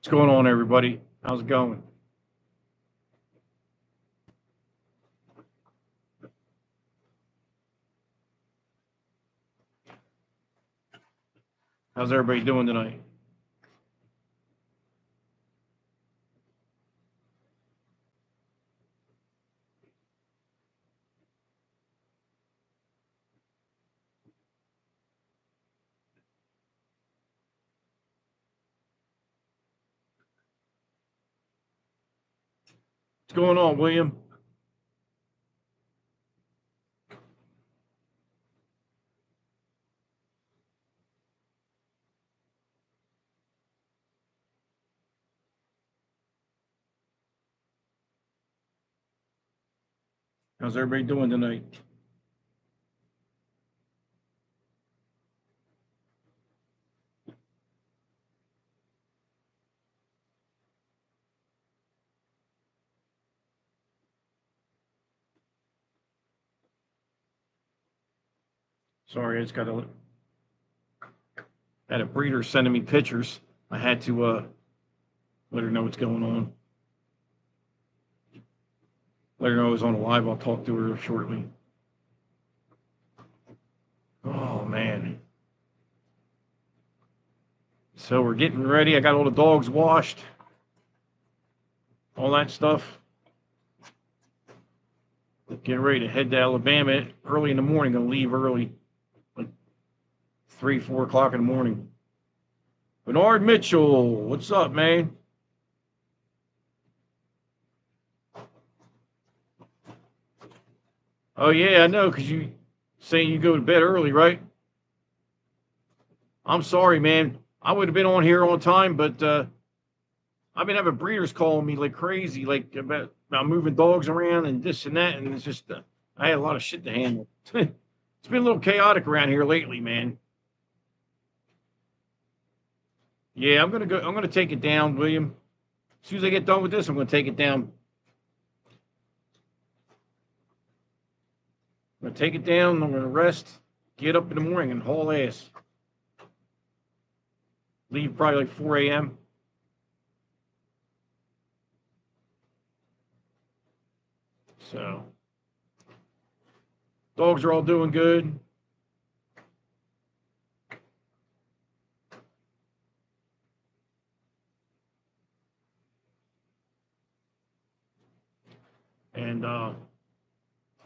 What's going on, everybody? How's it going? How's everybody doing tonight? What's going on, William? How's everybody doing tonight? Sorry, I just got a had a breeder sending me pictures. I had to let her know what's going on. Let her know I was on a live. I'll talk to her shortly. Oh man. So we're getting ready. I got all the dogs washed. All that stuff. Getting ready to head to Alabama early in the morning. Gonna leave early, like 3, 4 o'clock in the morning. Bernard Mitchell, what's up, man? Oh yeah, I know, because you saying you go to bed early, right? I'm sorry, man. I would have been on here on time, but I've been having breeders calling me like crazy, like about moving dogs around and this and that, and it's just I had a lot of shit to handle. It's been a little chaotic around here lately, man. Yeah, I'm gonna go. I'm gonna take it down, William. As soon as I get done with this, I'm gonna take it down. I'm gonna take it down. I'm gonna rest, get up in the morning, and haul ass. Leave probably like 4 a.m. So dogs are all doing good. And I'm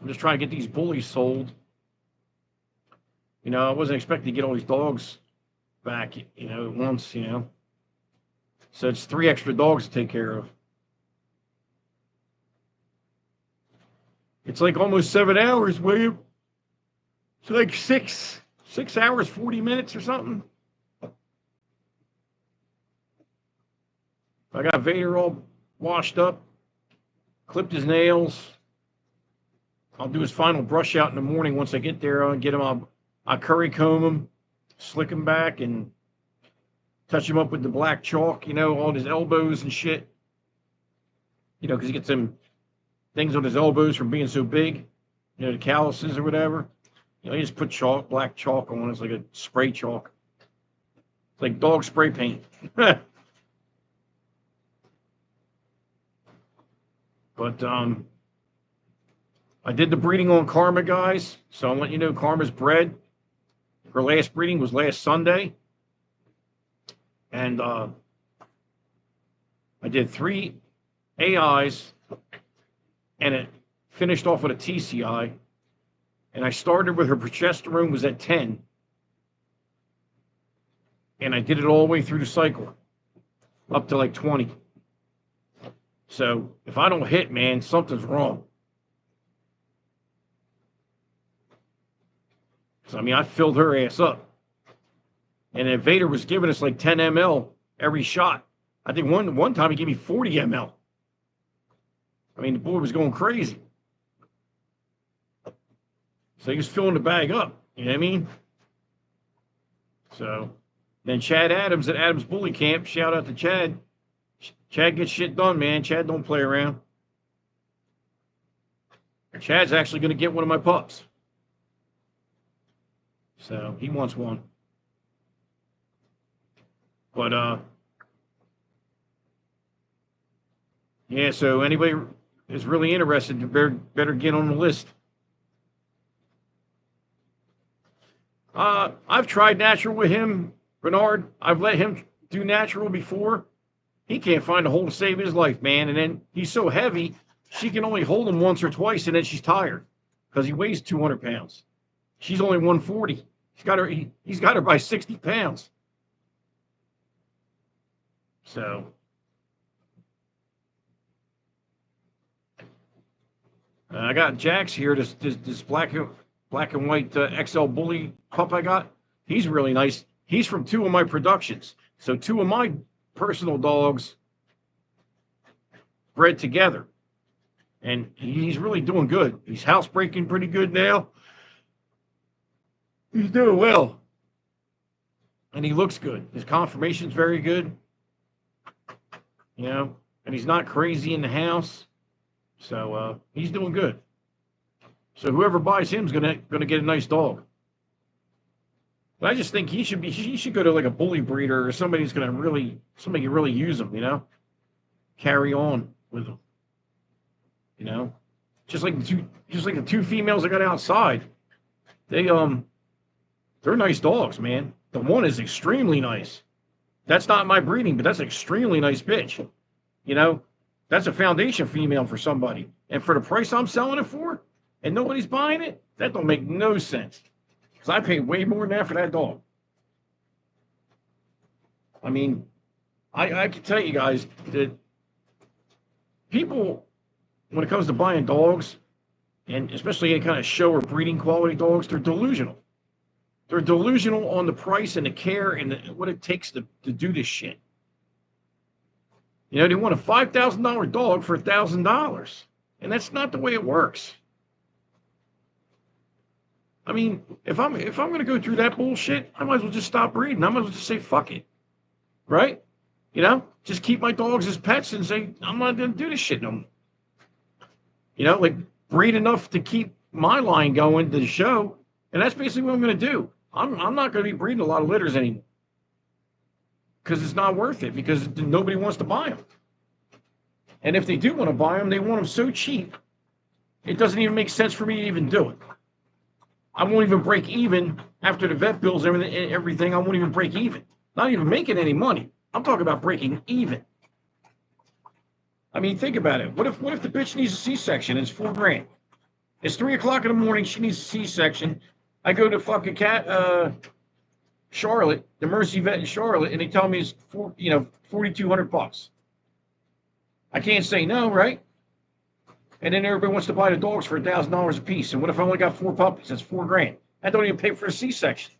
just trying to get these bullies sold. I wasn't expecting to get all these dogs back, at once. So it's 3 extra dogs to take care of. It's like almost 7 hours, William. It's like 6 hours, 40 minutes or something. I got Vader all washed up, clipped his nails. I'll do his final brush out in the morning once I get there. I'll get him, I'll curry comb him, slick him back, and touch him up with the black chalk, on his elbows and shit. Because he gets some things on his elbows from being so big, the calluses or whatever. You just put black chalk on. It's like a spray chalk. It's like dog spray paint. But I did the breeding on Karma, guys. So I'm letting you know Karma's bred. Her last breeding was last Sunday. And I did 3 AIs, and it finished off with a TCI. And I started with her progesterone was at 10. And I did it all the way through the cycle, up to like 20. So if I don't hit, man, something's wrong. So, I filled her ass up. And then Vader was giving us like 10 ml every shot. I think one time he gave me 40 ml. The boy was going crazy. So he was filling the bag up. You know what I mean? So then Chad Adams at Adams Bully Camp, shout out to Chad. Chad gets shit done, man. Chad don't play around. Chad's actually going to get one of my pups. So he wants one. But Yeah, so anybody is really interested, you better get on the list. I've tried natural with him, Bernard. I've let him do natural before. He can't find a hole to save his life, man. And then he's so heavy, she can only hold him once or twice, and then she's tired because he weighs 200 pounds. She's only 140. He's got her by 60 pounds. So I got Jax here. This black and white XL bully pup I got. He's really nice. He's from two of my productions. So two of my personal dogs bred together, and he's really doing good. He's housebreaking pretty good now. He's doing well, and he looks good. His conformation's very good, you know, and he's not crazy in the house. So he's doing good. So whoever buys him's gonna get a nice dog. But I just think he should go to like a bully breeder or somebody who's somebody can really use him, you know, carry on with him, you know, just like the two females I got outside. They they're nice dogs, man. The one is extremely nice. That's not my breeding, but that's an extremely nice bitch. You know, that's a foundation female for somebody, and for the price I'm selling it for, and nobody's buying it, that don't make no sense. Because I paid way more than that for that dog. I mean, I can tell you guys that people, when it comes to buying dogs, and especially any kind of show or breeding quality dogs, they're delusional. They're delusional on the price and the care and what it takes to do this shit. You know, they want a $5,000 dog for $1,000, and that's not the way it works. I mean, if I'm going to go through that bullshit, I might as well just stop breeding. I might as well just say fuck it, right? You know, just keep my dogs as pets and say I'm not going to do this shit no more. You know, like breed enough to keep my line going to the show, and that's basically what I'm going to do. I'm not going to be breeding a lot of litters anymore because it's not worth it because nobody wants to buy them. And if they do want to buy them, they want them so cheap, it doesn't even make sense for me to even do it. I won't even break even after the vet bills and everything. I won't even break even. Not even making any money. I'm talking about breaking even. I mean, think about it. What if the bitch needs a C-section? It's $4,000. It's 3:00 in the morning. She needs a C-section. I go to fucking Charlotte, the Mercy Vet in Charlotte, and they tell me it's $4,200. I can't say no, right? And then everybody wants to buy the dogs for $1,000 a piece. And what if I only got 4 puppies? That's $4,000. I don't even pay for a C-section.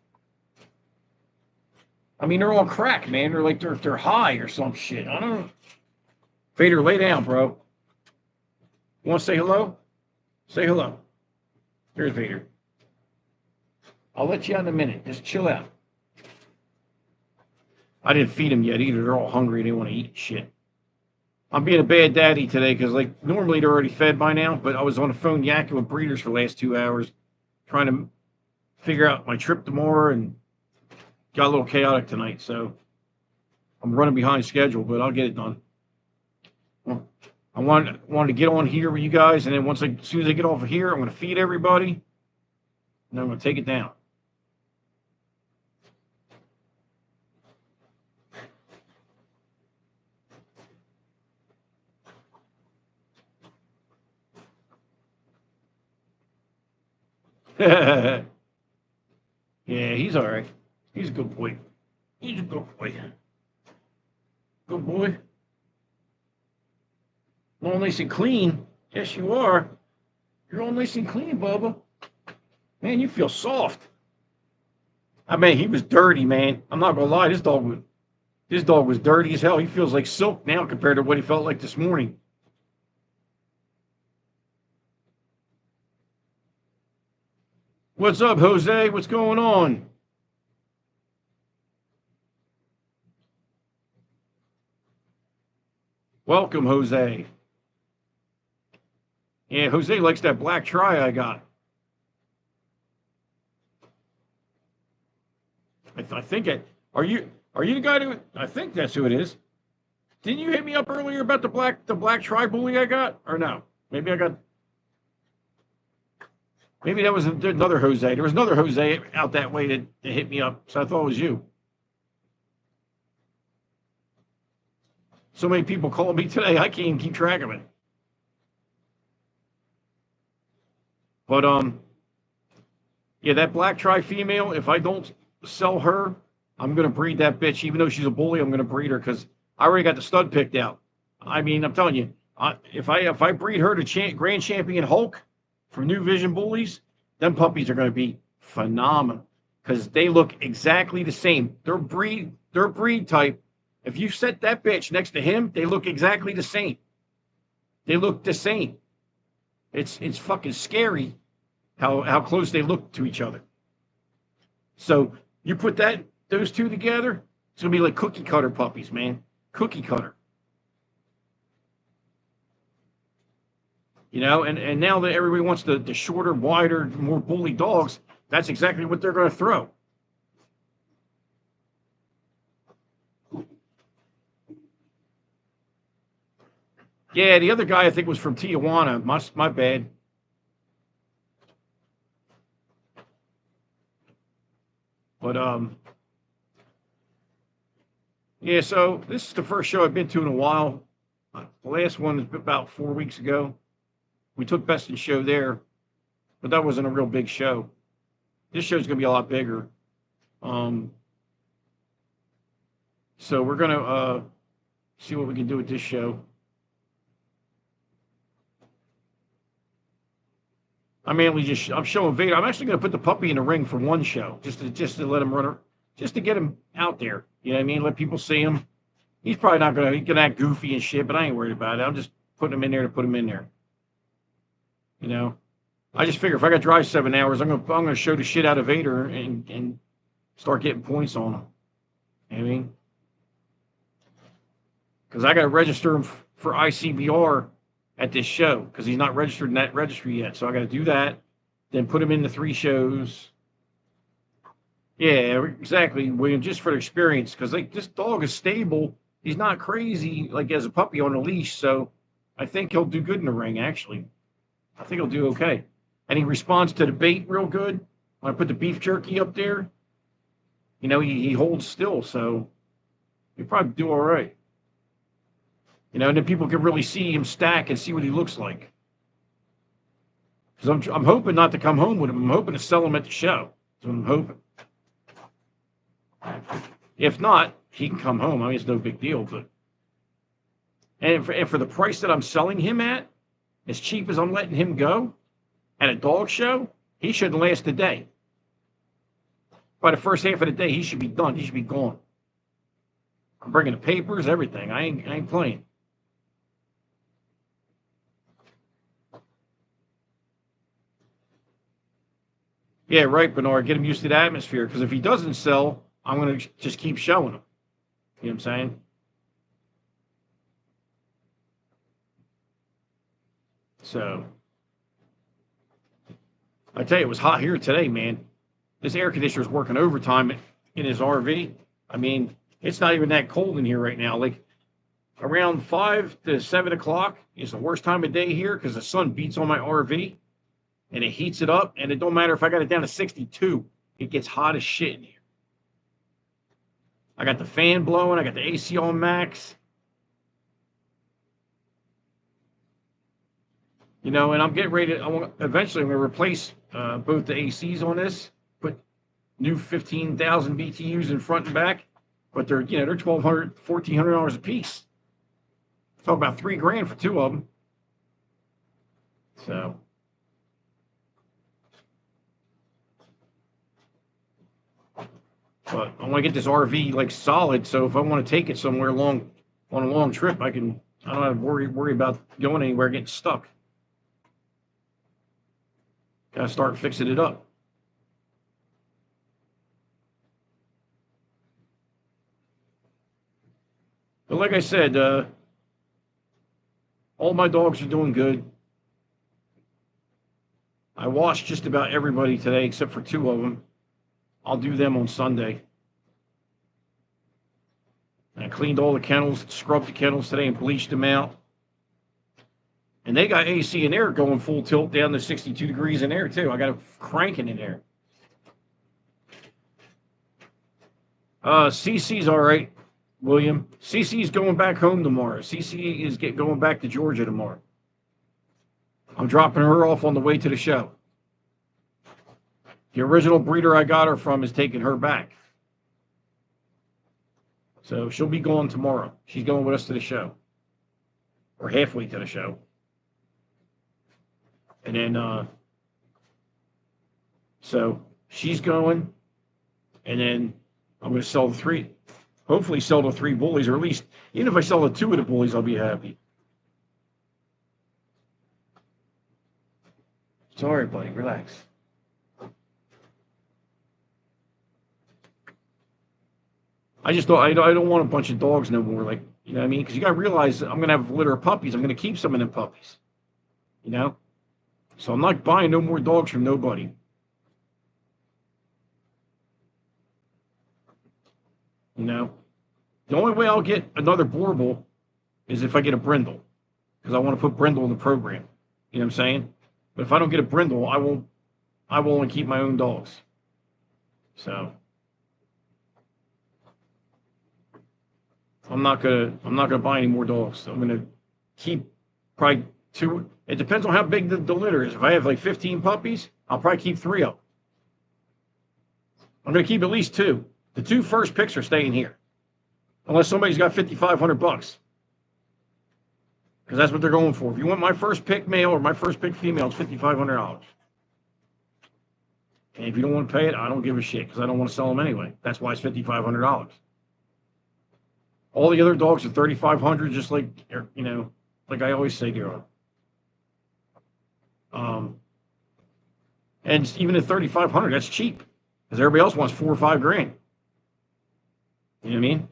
I mean, they're all crack, man. They're like they're high or some shit. I don't know. Vader, lay down, bro. You want to say hello? Say hello. Here's Vader. I'll let you out in a minute. Just chill out. I didn't feed them yet either. They're all hungry. They want to eat shit. I'm being a bad daddy today because, like, normally they're already fed by now, but I was on the phone yakking with breeders for the last 2 hours trying to figure out my trip tomorrow and got a little chaotic tonight. So I'm running behind schedule, but I'll get it done. Well, I wanted to get on here with you guys, and then as soon as I get off of here, I'm going to feed everybody, and then I'm going to take it down. Yeah, he's all right. He's a good boy. He's a good boy. Good boy. All nice and clean. Yes, you are. You're all nice and clean, Bubba. Man, you feel soft. I mean, he was dirty, man. I'm not gonna lie. This dog was dirty as hell. He feels like silk now compared to what he felt like this morning. What's up, Jose? What's going on? Welcome, Jose. Yeah, Jose likes that black tri I got. I think it. Are you the guy I think that's who it is. Didn't you hit me up earlier about the black tri-bully I got? Or no? Maybe that was another Jose. There was another Jose out that way that hit me up, so I thought it was you. So many people calling me today, I can't even keep track of it. But yeah, that black tri female, if I don't sell her, I'm gonna breed that bitch. Even though she's a bully, I'm gonna breed her because I already got the stud picked out. I mean, I'm telling you, if I breed her to Grand Champion Hulk from New Vision Bullies, them puppies are gonna be phenomenal because they look exactly the same. Their breed type. If you set that bitch next to him, they look exactly the same. They look the same. It's fucking scary how close they look to each other. So you put those two together, it's gonna be like cookie cutter puppies, man. Cookie cutter. And now that everybody wants the shorter, wider, more bully dogs, that's exactly what they're gonna throw. Yeah, the other guy I think was from Tijuana. My bad. But yeah, so this is the first show I've been to in a while. The last one was about 4 weeks ago. We took Best in Show there, but that wasn't a real big show. This show's gonna be a lot bigger. Um, so we're gonna see what we can do with this show. I'm showing Vader. I'm actually gonna put the puppy in the ring for one show, just to let him run, just to get him out there. You know what I mean? Let people see him. He's probably not gonna act goofy and shit, but I ain't worried about it. I'm just putting him in there to put him in there. You know, I just figure if I got to drive 7 hours, I'm gonna show the shit out of Vader and start getting points on him. You know what I mean? Because I got to register him for ICBR at this show because he's not registered in that registry yet. So I got to do that, then put him in the 3 shows. Yeah, exactly, William. Just for the experience, because like this dog is stable. He's not crazy like as a puppy on a leash. So I think he'll do good in the ring. Actually, I think he'll do okay, and he responds to the bait real good. When I put the beef jerky up there, he holds still, so he'll probably do all right. And then people can really see him stack and see what he looks like. Because I'm hoping not to come home with him. I'm hoping to sell him at the show. That's what I'm hoping. If not, he can come home. I mean, it's no big deal. But and for the price that I'm selling him at, as cheap as I'm letting him go at a dog show, he shouldn't last a day. By the first half of the day, he should be done. He should be gone. I'm bringing the papers, everything. I ain't playing. Yeah, right, Bernard. Get him used to the atmosphere. Because if he doesn't sell, I'm going to just keep showing him. You know what I'm saying? So, I tell you, it was hot here today, man. This air conditioner's working overtime in his RV. I mean, it's not even that cold in here right now. Like around 5 to 7 o'clock is the worst time of day here because the sun beats on my RV and it heats it up. And it don't matter if I got it down to 62, it gets hot as shit in here. I got the fan blowing, I got the AC on max. And I'm getting ready to, eventually I'm going to replace both the ACs on this, put new 15,000 BTUs in front and back, but they're $1,200, $1,400 a piece. Talk about $3,000 for two of them. So, but I want to get this RV like solid, so if I want to take it somewhere long on a long trip, I don't have to worry about going anywhere getting stuck. Got to start fixing it up. But like I said, all my dogs are doing good. I washed just about everybody today except for 2 of them. I'll do them on Sunday. cleaned all the kennels, scrubbed the kennels today and bleached them out. And they got AC in there going full tilt down to 62 degrees in there too. I got it cranking in there. CC's all right, William. CC's going back home tomorrow. CC is going back to Georgia tomorrow. I'm dropping her off on the way to the show. The original breeder I got her from is taking her back. So she'll be going tomorrow. She's going with us to the show. Or halfway to the show. And then, so she's going. And then I'm going to sell the 3. Hopefully sell the 3 bullies. Or at least, even if I sell the 2 of the bullies, I'll be happy. Sorry, buddy. Relax. I just thought I don't want a bunch of dogs no more. Like, you know what I mean? Because you got to realize I'm going to have a litter of puppies. I'm going to keep some of them puppies. You know? So I'm not buying no more dogs from nobody. You know? The only way I'll get another Borbal is if I get a Brindle. Because I want to put Brindle in the program. You know what I'm saying? But if I don't get a Brindle, I will only keep my own dogs. So I'm not gonna buy any more dogs. I'm gonna keep probably 2. It depends on how big the litter is. If I have like 15 puppies, I'll probably keep 3 of them. I'm gonna keep at least 2. The 2 first picks are staying here, unless somebody's got $5,500, because that's what they're going for. If you want my first pick male or my first pick female, it's $5,500. And if you don't want to pay it, I don't give a shit, because I don't want to sell them anyway. That's why it's $5,500. All the other dogs are $3,500, just like, you know, like I always say, dear. And even at $3,500, that's cheap, because everybody else wants $4 or $5 grand. You know what I mean?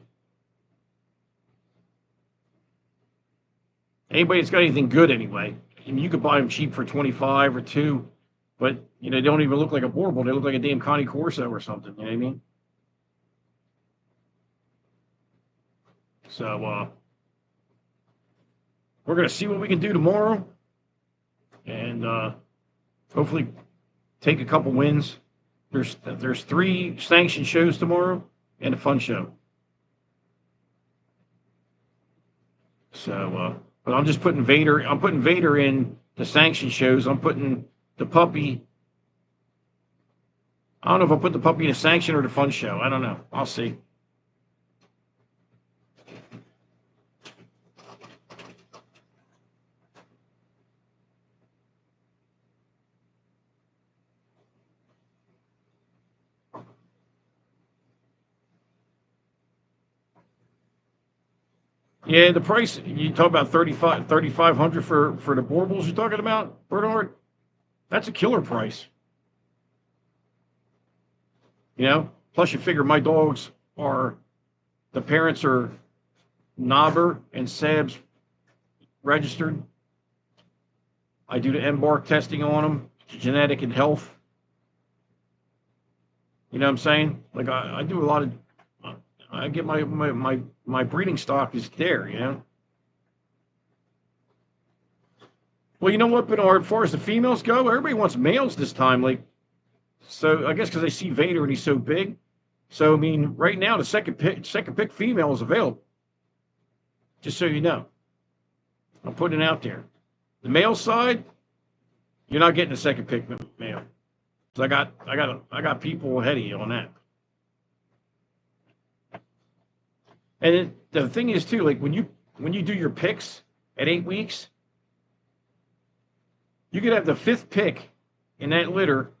Anybody that's got anything good anyway, I mean, you could buy them cheap for 25 or 2, but you know, they don't even look like a Borbal. They look like a damn Connie Corso or something. You know what I mean? So we're gonna see what we can do tomorrow, and hopefully take a couple wins. There's 3 sanctioned shows tomorrow and a fun show. So, but I'm just putting Vader. I'm putting Vader in the sanctioned shows. I'm putting the puppy. I don't know if I'll put the puppy in a sanction or the fun show. I don't know. I'll see. Yeah, the price, you talk about 3,500 for the Borbals you're talking about, Bernard? That's a killer price. You know? Plus you figure my dogs are, the parents are Knobber and Sabs registered. I do the embark testing on them, genetic and health. You know what I'm saying? Like I do a lot of, I get my breeding stock is there, you know? Well, you know what, Bernard, as far as the females go, everybody wants males this time. Like, so I guess because they see Vader and he's so big. So, I mean, right now, the second pick female is available. Just so you know. I'm putting it out there. The male side, you're not getting a second pick male. So I got people ahead of you on that. And the thing is too, like when you do your picks at 8 weeks, you could have the 5th pick in that litter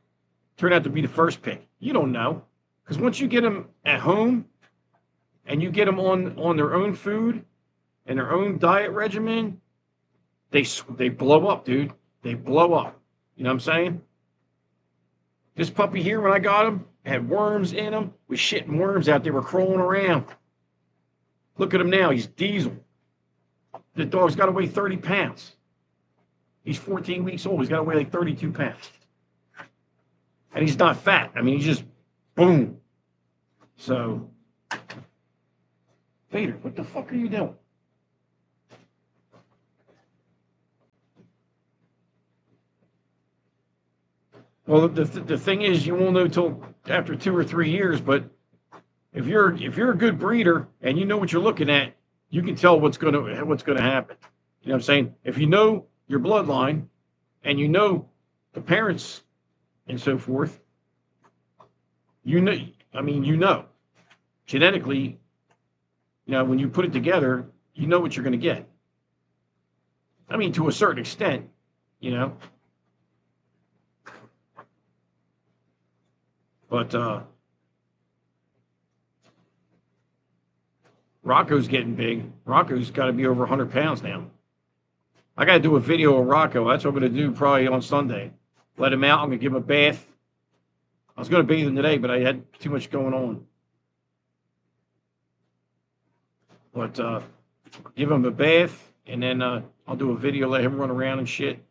turn out to be the first pick. You don't know, because once you get them at home and you get them on their own food and their own diet regimen, they blow up, dude. They blow up. You know what I'm saying? This puppy here, when I got him, had worms in him. We shitting worms out. They were crawling around. Look at him now. He's diesel. The dog's got to weigh 30 pounds. He's 14 weeks old. He's got to weigh like 32 pounds. And he's not fat. I mean, he's just boom. So Vader, what the fuck are you doing? Well, the thing is, you won't know till after 2 or 3 years. But if you're a good breeder and you know what you're looking at, you can tell what's gonna happen. You know what I'm saying? If you know your bloodline and you know the parents and so forth, you know. I mean, genetically, when you put it together, you know what you're going to get. I mean, to a certain extent, you know. But Rocco's getting big. Rocco's got to be over 100 pounds now. I got to do a video of Rocco. That's what I'm going to do probably on Sunday. Let him out. I'm going to give him a bath. I was going to bathe him today, but I had too much going on. But give him a bath, and then I'll do a video, let him run around and shit.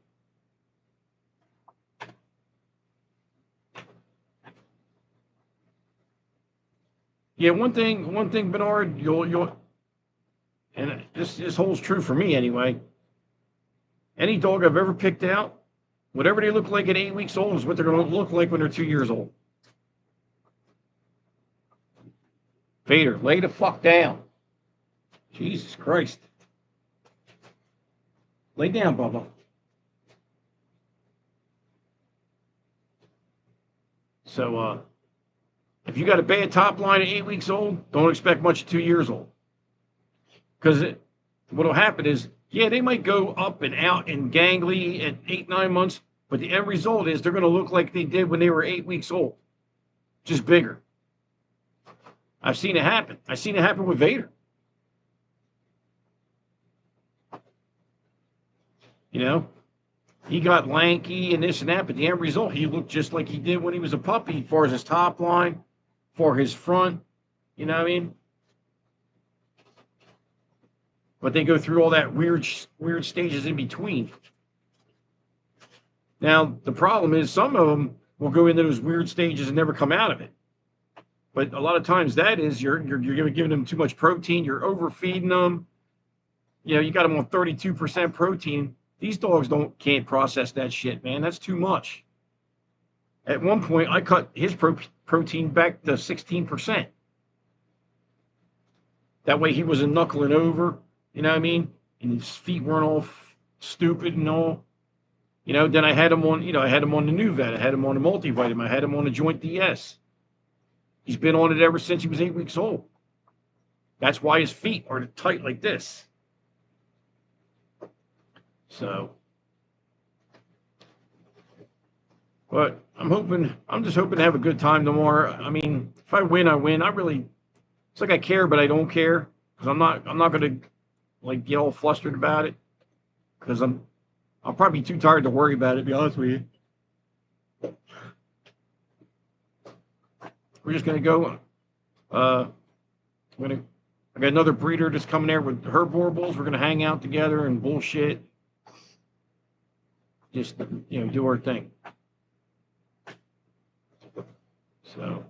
Yeah, one thing, Bernard, you'll, and this holds true for me anyway. Any dog I've ever picked out, whatever they look like at 8 weeks old is what they're going to look like when they're 2 years old. Vader, lay the fuck down. Jesus Christ. Lay down, Bubba. So, if you got a bad top line at 8 weeks old, don't expect much at 2 years old. Because what'll happen is, yeah, they might go up and out and gangly at 8, 9 months, but the end result is they're going to look like they did when they were 8 weeks old, just bigger. I've seen it happen. I've seen it happen with Vader. You know, he got lanky and this and that, but the end result, he looked just like he did when he was a puppy, as far as his top line, for his front. You know what I mean? But they go through all that weird stages in between. Now, the problem is some of them will go into those weird stages and never come out of it. But a lot of times that is you're giving them too much protein. You're overfeeding them. You got them on 32% protein. These dogs can't process that shit, man. That's too much. At one point, I cut his protein back to 16%. That way he wasn't knuckling over, you know what I mean? And his feet weren't all stupid and all. Then I had him on, I had him on the new vet. I had him on the multivitamin. I had him on the Joint DS. He's been on it ever since he was 8 weeks old. That's why his feet are tight like this. So, but I'm just hoping to have a good time tomorrow. I mean, if I win, I win. It's like I care, but I don't care, because I'm not going to get all flustered about it, because I'll probably be too tired to worry about it, to be honest with you. We're just going to go. I got another breeder that's coming there with her Borbals. We're going to hang out together and bullshit. Just, do our thing. So.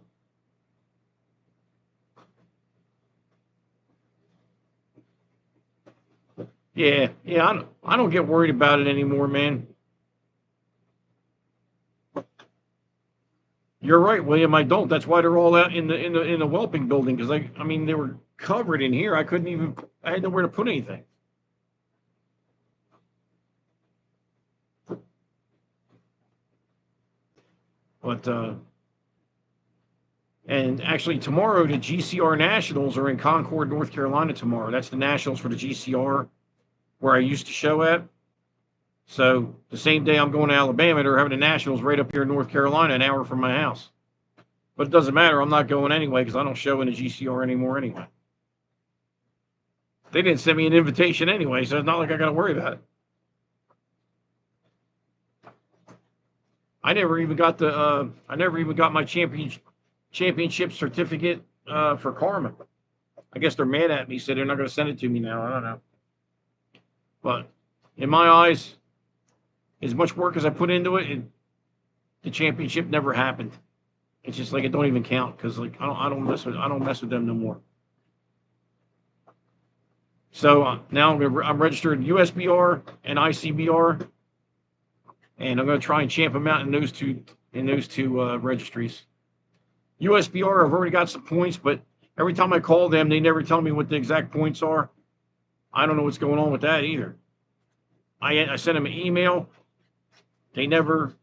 Yeah, I don't get worried about it anymore, man. You're right, William. I don't. That's why they're all out in the whelping building, because I mean they were covered in here. I had nowhere to put anything. But and actually tomorrow the GCR Nationals are in Concord, North Carolina tomorrow. That's the Nationals for the GCR, where I used to show at. So the same day I'm going to Alabama, they're having the Nationals right up here in North Carolina, an hour from my house. But it doesn't matter. I'm not going anyway, because I don't show in the GCR anymore anyway. They didn't send me an invitation anyway, so it's not like I got to worry about it. I never even got my championship certificate for Karma. I guess they're mad at me, so they're not going to send it to me now. I don't know. But in my eyes, as much work as I put into it, the championship never happened. It's just like it don't even count, because I don't mess with them no more. So now I'm registered USBR and ICBR, and I'm going to try and champ them out in those two registries. USBR, I've already got some points, but every time I call them, they never tell me what the exact points are. I don't know what's going on with that either. I sent them an email. They never.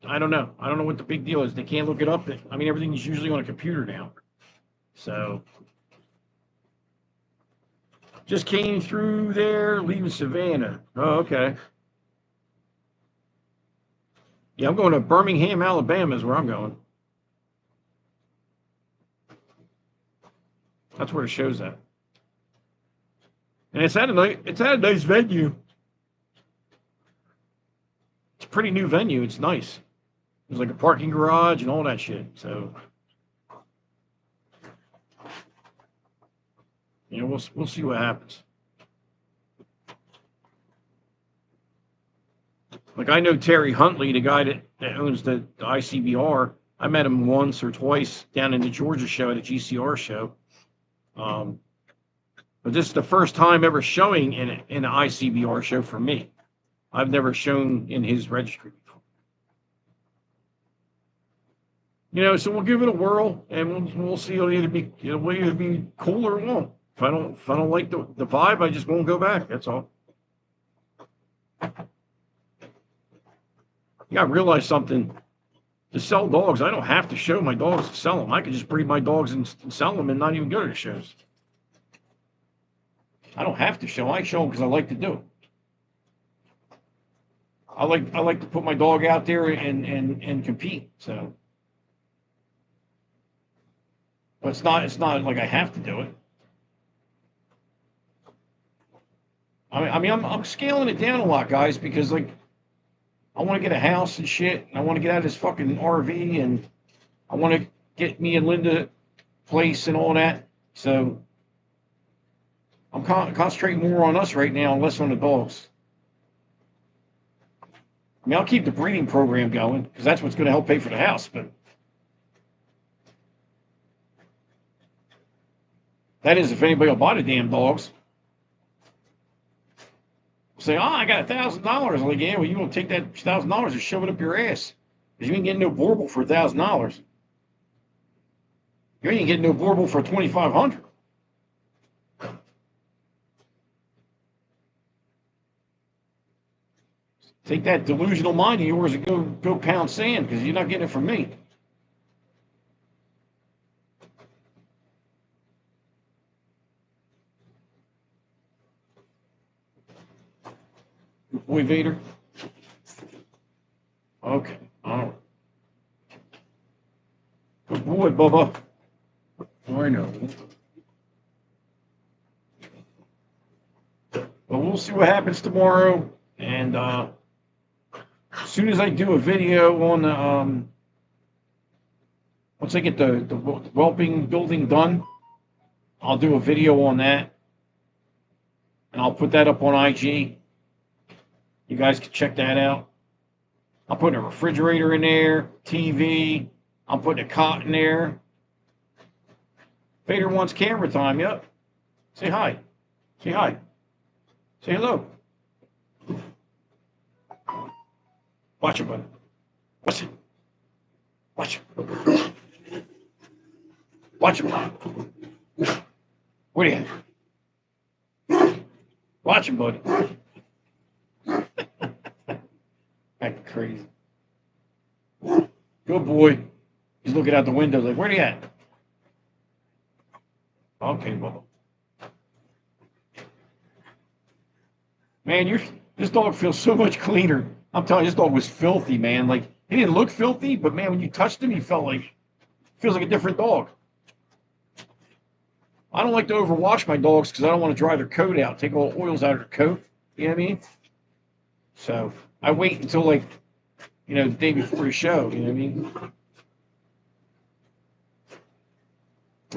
I don't know. I don't know what the big deal is. They can't look it up. I mean, everything's usually on a computer now. So just came through there, leaving Savannah. Oh, okay. Yeah, I'm going to Birmingham, Alabama is where I'm going. That's where it shows at. And it's at a nice venue. It's a pretty new venue. It's nice. There's like a parking garage and all that shit. So, you know, we'll see what happens. Like I know Terry Huntley, the guy that owns the ICBR. I met him once or twice down in the Georgia show at a GCR show. But this is the first time ever showing in an ICBR show for me. I've never shown in his registry before. You know, so we'll give it a whirl, and we'll see. It'll either be cool or it won't. If I don't like the vibe, I just won't go back. That's all. You got to realize something. To sell dogs, I don't have to show my dogs to sell them. I could just breed my dogs and sell them and not even go to the shows. I don't have to show. I show them because I like to do it. I like to put my dog out there and compete. So, but it's not like I have to do it. I mean, I'm scaling it down a lot, guys, because like I want to get a house and shit. And I want to get out of this fucking RV, and I want to get me and Linda place and all that. So I'm concentrating more on us right now and less on the dogs. I mean, I'll keep the breeding program going because that's what's going to help pay for the house. But that is if anybody will buy the damn dogs. Say, oh, I got $1,000. I'm like, yeah, well, you want to take that $1,000 and shove it up your ass because you ain't getting no Borbal for $1,000. You ain't getting no Borbal for $2,500. Take that delusional mind of yours and go pound sand because you're not getting it from me. Good boy, Vader. Okay, all right. Good boy, Bubba. I know. But we'll see what happens tomorrow. And as soon as I do a video on the once I get the whelping building done, I'll do a video on that, and I'll put that up on IG. You guys can check that out. I'm putting a refrigerator in there, TV. I'm putting a cot in there. Vader wants camera time. Yep. Say hi. Say hi. Say hello. Watch it, bud. Watch it. Watch it. Watch it, bud. What are you? Watch it, bud. Acting crazy. Good boy. He's looking out the window like, where are you at? Okay, Bubba. Man, this dog feels so much cleaner. I'm telling you, this dog was filthy, man. Like, he didn't look filthy, but man, when you touched him, he feels like a different dog. I don't like to overwash my dogs because I don't want to dry their coat out, take all the oils out of their coat. You know what I mean? So I wait until the day before the show. You know what I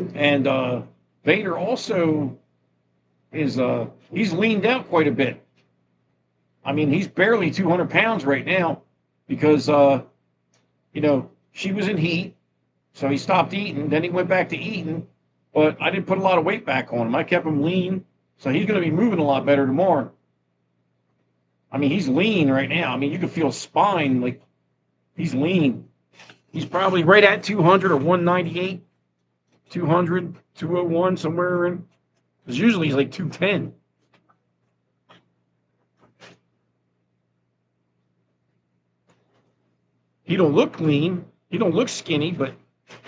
mean? And Vader also is he's leaned out quite a bit. I mean, he's barely 200 pounds right now because she was in heat, so he stopped eating. Then he went back to eating, but I didn't put a lot of weight back on him. I kept him lean, So he's going to be moving a lot better tomorrow. I mean, he's lean right now. I mean, you can feel his spine, like he's lean. He's probably right at 200 or 198, 200, 201, somewhere in. Because usually he's like 210. He don't look lean. He don't look skinny, but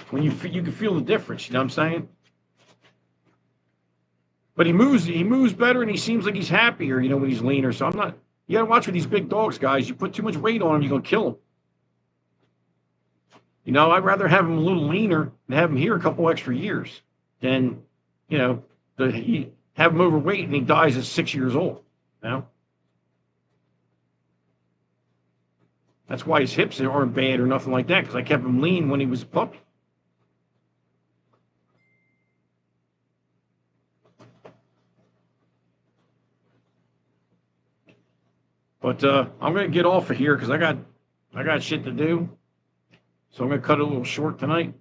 when you can feel the difference. You know what I'm saying? But he moves better, and he seems like he's happier. You know, when he's leaner. So I'm not. You gotta watch with these big dogs, guys. You put too much weight on him, you're gonna kill him. You know, I'd rather have him a little leaner and have him here a couple extra years than, you know, have him overweight and he dies at 6 years old. You know? That's why his hips aren't bad or nothing like that, because I kept him lean when he was a puppy. But I'm gonna get off of here because I got shit to do. So I'm gonna cut it a little short tonight.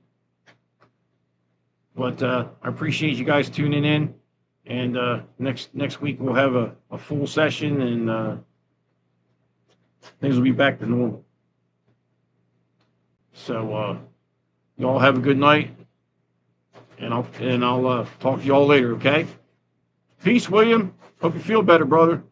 But I appreciate you guys tuning in. And next week we'll have a full session, and things will be back to normal. So y'all have a good night, and I'll talk to y'all later. Okay. Peace, William. Hope you feel better, brother.